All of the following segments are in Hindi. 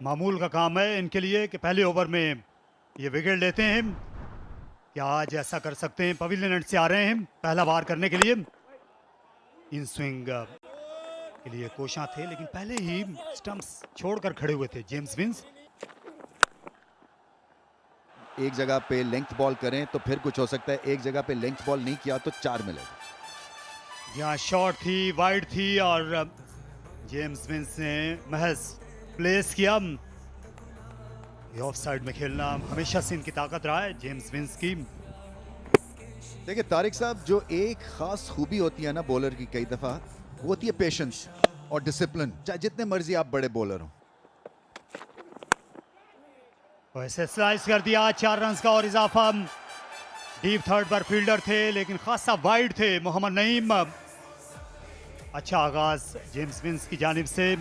मामूल का काम है इनके लिए कि पहले ओवर में ये विकेट लेते हैं। क्या आज ऐसा कर सकते हैं? पवेलियन एंड से आ रहे हैं पहला बार करने के लिए। इन स्विंग के लिए कोशां थे, लेकिन पहले ही स्टंप्स छोड़कर खड़े हुए थे जेम्स विंस। एक जगह पे लेंथ बॉल करें तो फिर कुछ हो सकता है, एक जगह पे लेंथ बॉल नहीं किया तो 4 मिलेगा। यहाँ शॉट थी, वाइड थी और जेम्स विंस ने महज प्लेस किया। ये ऑफ साइड में खेलना हमेशा से इनकी ताकत रहा है जेम्स विंस की। देखिए तारिक साहब, जो एक खास खूबी होती है ना बॉलर की कई दफा, वो होती है पेशेंस और डिसिप्लिन, चाहे जितने मर्जी आप बड़े बॉलर हो। वैसे स्लाइस कर दिया, 4 रन का और इजाफा। डीप थर्ड पर फील्डर थे लेकिन खासा वाइड थे मोहम्मद नईम। अच्छा आगाज जेम्स विंस की जानिब से।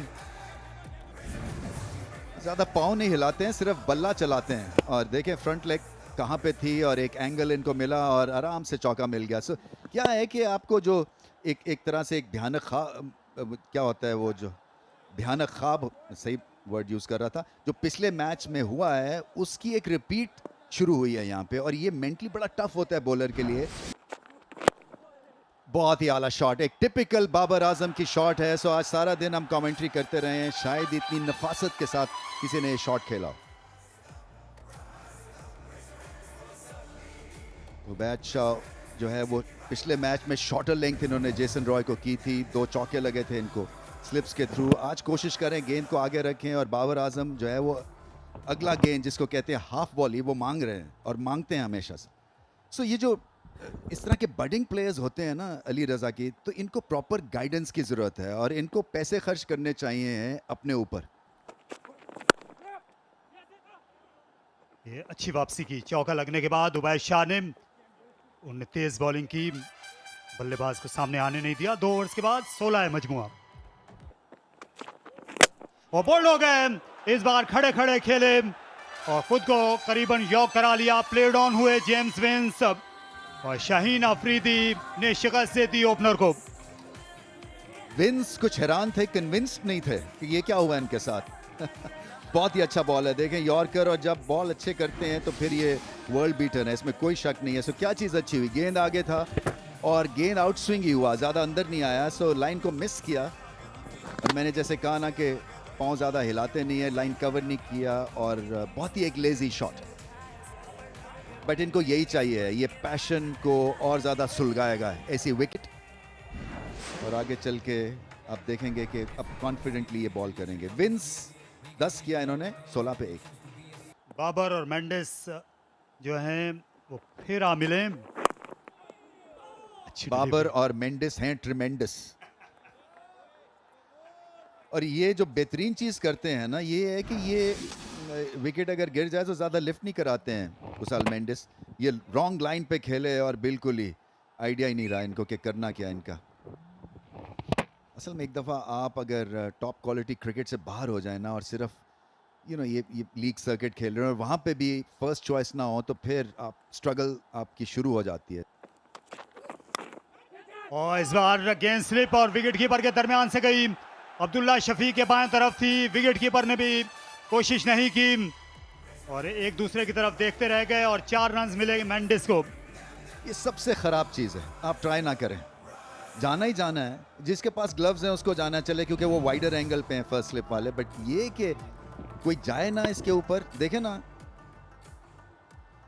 ज्यादा पाँव नहीं हिलाते हैं, सिर्फ बल्ला चलाते हैं। और देखें फ्रंट लेग कहाँ पे थी और एक एंगल इनको मिला और आराम से चौका मिल गया। सो क्या है कि आपको जो एक तरह से एक भयानक क्या होता है वो जो भयानक ख्वाब, सही वर्ड यूज कर रहा था, जो पिछले मैच में हुआ है उसकी एक रिपीट शुरू हुई है यहाँ पे। और ये मेंटली बड़ा टफ होता है बॉलर के लिए। बहुत ही आला शॉट, एक टिपिकल बाबर आजम की शॉट है। सो आज सारा दिन हम कमेंट्री करते रहे हैं, शायद इतनी नफासत के साथ किसी ने ये शॉट खेला हो। उबैद शाह जो है वो पिछले मैच में शॉर्टर लेंथ इन्होंने जेसन रॉय को की थी, 2 चौके लगे थे इनको स्लिप्स के थ्रू। आज कोशिश करें गेंद को आगे रखें और बाबर आजम जो है वो अगला गेंद जिसको कहते हैं हाफ बॉल, वो मांग रहे हैं और मांगते हैं हमेशा से। सो ये जो इस तरह के बडिंग प्लेयर्स होते हैं ना अली रजा की, तो इनको प्रॉपर गाइडेंस की ज़रूरत है और इनको पैसे खर्च करने चाहिए हैं अपने ऊपर। ये अच्छी वापसी की, चौका लगने के बाद उबैद शाह ने उन्हें तेज बॉलिंग की, बल्लेबाज को सामने आने नहीं दिया। 2 ओवर्स के बाद 16 है मजमुआ और बोल्ड हो गए। इस बार खड़े खड़े खेले और खुद को करीबन यॉक करा लिया। प्लेड ऑन हुए जेम्स विंस और शाहीन अफरीदी ने शिकस्त दे दी ओपनर को। विंस कुछ हैरान थे, कन्विंस्ड नहीं थे कि ये क्या हुआ इनके साथ। बहुत ही अच्छा बॉल है, देखें यॉर्कर, और जब बॉल अच्छे करते हैं तो फिर ये वर्ल्ड बीटर है, इसमें कोई शक नहीं है। सो क्या चीज़ अच्छी हुई, गेंद आगे था और गेंद आउट स्विंग ही हुआ, ज़्यादा अंदर नहीं आया। सो लाइन को मिस किया और मैंने जैसे कहा ना कि पाँव ज़्यादा हिलाते नहीं है, लाइन कवर नहीं किया और बहुत ही एक लेजी शॉट। बट इनको यही चाहिए, ये पैशन को और ज़्यादा सुलगाएगा ऐसी विकेट। और आगे चल के आप देखेंगे कि अब कॉन्फिडेंटली ये बॉल करेंगे। विंस 10 किया इन्होंने, 16 पे 1। बाबर और मेंडिस जो हैं वो फिर आ मिले। बाबर और मेंडिस हैं ट्रिमेंडस। और ये जो बेहतरीन चीज़ करते हैं ना, ये है कि ये विकेट अगर गिर जाए तो ज़्यादा लिफ्ट नहीं कराते हैं कुशाल मेंडिस। ये रॉन्ग लाइन पे खेले और बिल्कुल ही आइडिया ही नहीं रहा इनको कि करना क्या इनका। असल में एक दफ़ा आप अगर टॉप क्वालिटी क्रिकेट से बाहर हो जाए ना और सिर्फ ये लीग सर्किट खेल रहे हैं और वहाँ पे भी फर्स्ट चॉइस ना हो, तो फिर आप स्ट्रगल आपकी शुरू हो जाती है। और इस बार गेंद स्लिप और विकेट कीपर के दरमियान से गई। अब्दुल्ला शफी के बाएं तरफ थी, विकेट कीपर ने भी कोशिश नहीं की और एक दूसरे की तरफ देखते रह गए और 4 रन मिले मेंडिस को। ये सबसे ख़राब चीज़ है, आप ट्राई ना करें। जाना ही जाना है, जिसके पास ग्लव्स हैं उसको जाना चले, क्योंकि वो वाइडर एंगल पे हैं फर्स्ट स्लिप वाले। बट ये कि कोई जाए ना इसके ऊपर, देखे ना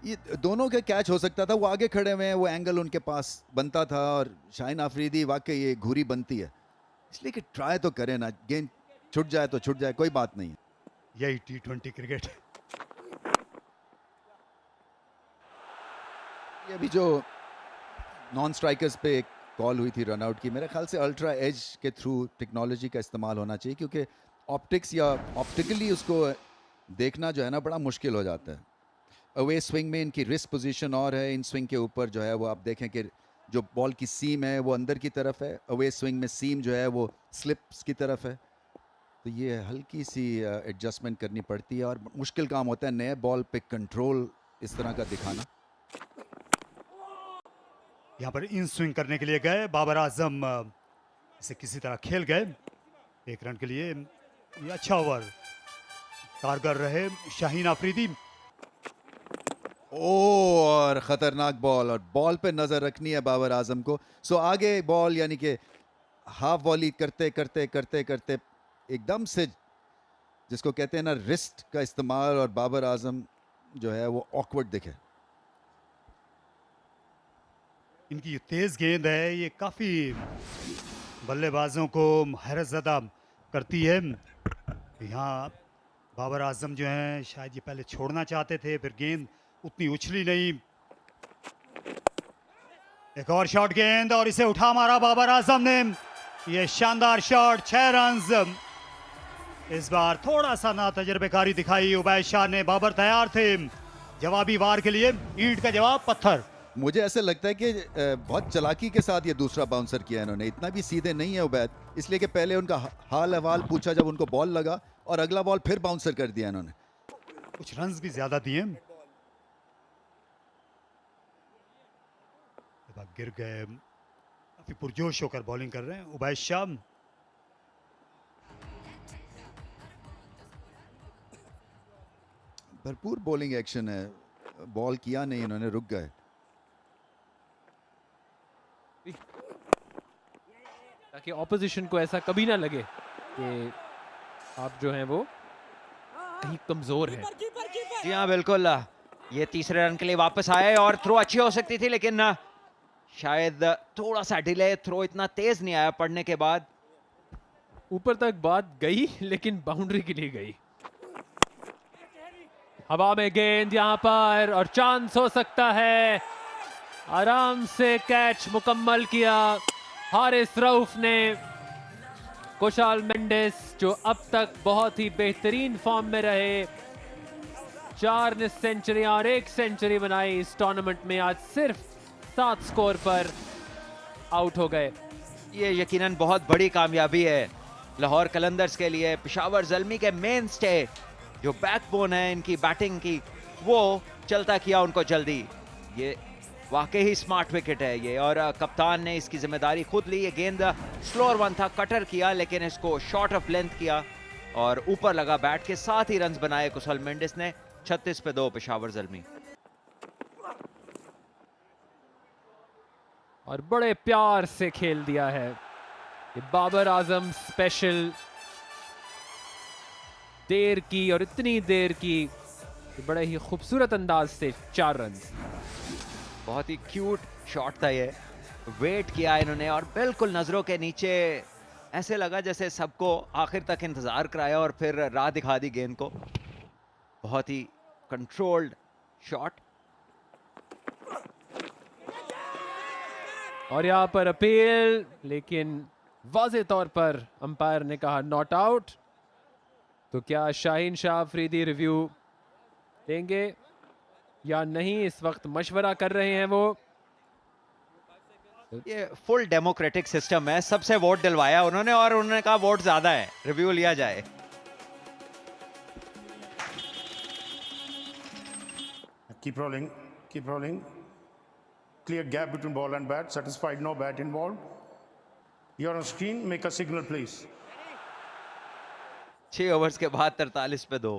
ये दोनों के कैच हो सकता था, वो आगे खड़े हुए हैं, वो एंगल उनके पास बनता था। और शाहीन अफरीदी वाकई ये घूरी बनती है, इसलिए कि ट्राई तो करें ना, गेंद छूट जाए तो छूट जाए, कोई बात नहीं। यही T20 क्रिकेट। ये अभी जो नॉन स्ट्राइकर्स पे एक कॉल हुई थी रनआउट की, मेरे ख्याल से अल्ट्रा एज के थ्रू टेक्नोलॉजी का इस्तेमाल होना चाहिए, क्योंकि ऑप्टिक्स या ऑप्टिकली उसको देखना जो है ना बड़ा मुश्किल हो जाता है। अवे स्विंग में इनकी रिस्ट पोजीशन और है, इन स्विंग के ऊपर जो है वो आप देखें कि जो बॉल की सीम है वो अंदर की तरफ है, अवे स्विंग में सीम जो है वो स्लिप्स की तरफ है। तो ये हल्की सी एडजस्टमेंट करनी पड़ती है और मुश्किल काम होता है नए बॉल पे कंट्रोल इस तरह का दिखाना। यहाँ पर इन स्विंग करने के लिए गए बाबर आजम, इसे किसी तरह खेल गए 1 रन के लिए। ये अच्छा ओवर, कारगर रहे शाहीन अफरीदी। ओ, और खतरनाक बॉल, और बॉल पे नजर रखनी है बाबर आजम को। सो आगे बॉल, यानी कि हाफ वॉली करते करते करते करते एकदम से, जिसको कहते हैं ना रिस्ट का इस्तेमाल, और बाबर आजम जो है वो ऑकवर्ड दिखे। इनकी जो तेज गेंद है ये काफी बल्लेबाजों को हैरत ज़दा करती है। यहाँ बाबर आजम जो हैं शायद ये पहले छोड़ना चाहते थे, फिर गेंद उतनी उछली नहीं। एक और शॉट गेंद, और इसे उठा मारा बाबर आजम ने। ये शानदार शॉट, 6 रन। इस बार थोड़ा सा ना तजर्बेकारी दिखाई उबैद शाह ने। बाबर तैयार थे जवाबी वार के लिए, ईंट का जवाब पत्थर। मुझे ऐसे लगता है कि बहुत चालाकी के साथ ये दूसरा बाउंसर किया इन्होंने। इतना भी सीधे नहीं है उबैद, इसलिए कि पहले उनका हाल अहवाल पूछा जब उनको बॉल लगा, और अगला बॉल फिर बाउंसर कर दिया इन्होंने। कुछ रन्स भी ज्यादा दिए, गिर गए। काफी पुरजोश होकर बॉलिंग कर रहे हैं उबैद शाह। भरपूर बॉलिंग एक्शन है, बॉल किया नहीं इन्होंने, रुक गए। ताकि ऑपोजिशन को ऐसा कभी ना लगे कि आप जो हैं वो कहीं कमजोर हैं। जी हाँ बिल्कुल, ये तीसरे रन के लिए वापस आए और थ्रो अच्छी हो सकती थी, लेकिन शायद थोड़ा सा डिले, थ्रो इतना तेज नहीं आया पड़ने के बाद। ऊपर तक बात गई लेकिन बाउंड्री के लिए गई। हवा में गेंद यहाँ पर, और चांस हो सकता है। आराम से कैच मुकम्मल किया हारिस रऊफ ने। कुशाल मेंडिस जो अब तक बहुत ही बेहतरीन फॉर्म में रहे, 4 सेंचुरी और 1 सेंचुरी बनाई इस टूर्नामेंट में, आज सिर्फ 7 स्कोर पर आउट हो गए। ये यकीनन बहुत बड़ी कामयाबी है लाहौर कलंदर्स के लिए। पेशावर ज़ल्मी के मेन स्टे जो बैकबोन है इनकी बैटिंग की, वो चलता किया उनको जल्दी। ये वाकई ही स्मार्ट विकेट है ये, और कप्तान ने इसकी जिम्मेदारी खुद ली। ये गेंद स्लोअर वन था, कटर किया, लेकिन इसको शॉर्ट ऑफ लेंथ किया और ऊपर लगा बैट के। 7 ही रन बनाए कुशाल मेंडिस ने, 36 पे 2 पेशावर ज़ल्मी। और बड़े प्यार से खेल दिया है ये बाबर आजम स्पेशल। देर की, और इतनी देर की, बड़े ही खूबसूरत अंदाज से 4 रन। बहुत ही क्यूट शॉट था ये, वेट किया इन्होंने और बिल्कुल नजरों के नीचे, ऐसे लगा जैसे सबको आखिर तक इंतजार कराया और फिर राह दिखा दी गेंद को। बहुत ही कंट्रोल्ड शॉट। और यहाँ पर अपील, लेकिन वाज़े तौर पर अंपायर ने कहा नॉट आउट। तो क्या शाहीन शाह अफरीदी रिव्यू लेंगे या नहीं, इस वक्त मशवरा कर रहे हैं वो। ये फुल डेमोक्रेटिक सिस्टम है, सबसे वोट दिलवाया उन्होंने और उन्होंने कहा वोट ज्यादा है, रिव्यू लिया जाए। Keep rolling, keep rolling. Clear gap between ball and bat. Satisfied, no bat involved. You're on screen, make a signal please. 6 overs के बाद 43 पे 2।